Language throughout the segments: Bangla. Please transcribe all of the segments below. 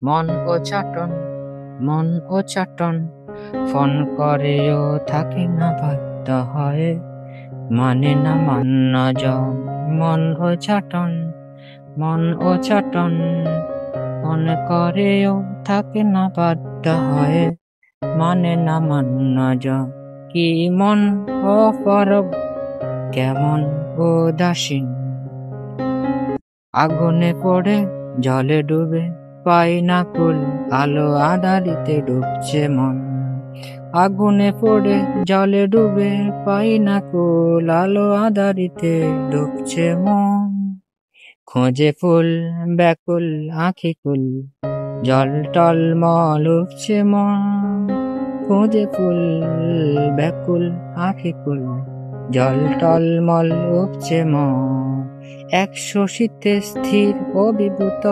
মন ও চাটন, মন ও চাটন, ফোন করেও থাকে না বাধ্য হয়, মানে না মান্য জন। মন ও চাটন, মন ও চাটন, ফোন করেও থাকে না বাধ্য হয়, মানে না মান্য জন। কি মন অপারগ, কেমন উদাসীন, আগুনে পড়ে জলে ডুবে, পাই না কুল, আলো আঁধারিতে ডুবছে মন। আগুনে পড়ে জলে ডুবে, পাই না কুল, আলো আঁধারিতে ডুবছে মন। খোঁজে ফুল ব্যাকুল আঁখি কুল, জল টলমল উঠছে মন। খোঁজে ফুল ব্যাকুল আঁখি কুল, জল টলমল উঠছে মন। এক শশীতে স্থির অভিভূত,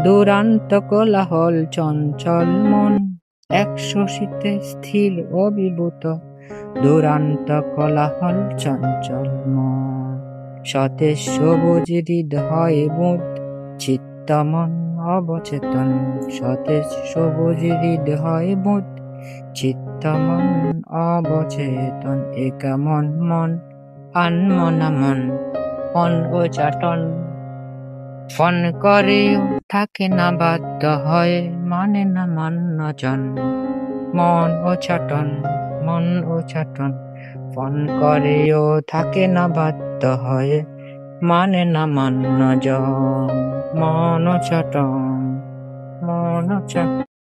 দুরান্ত কোলাহল চঞ্চল মন। এক শশীতে স্থির অভিভূত, দুরান্ত কোলাহল চঞ্চল মন। সতেজ সবুজ হৃদয় বুঁদ, চিত্ত মন অবচেতন। সতেজ সবুজ হৃদয় বুঁদ, চিত্ত মন অবচেতন। এ কেমন মন, আনমনা মন, মন ও চাটন, ফোন করেও থাকে না বাধ্য হয়, মানে না মান্য জন। মন ও চাটন, মন ও চাটন, ফোন করেও থাকে না বাধ্য হয়, মানে না মান্য জন। মন ও চাটন, মন ও চাটন।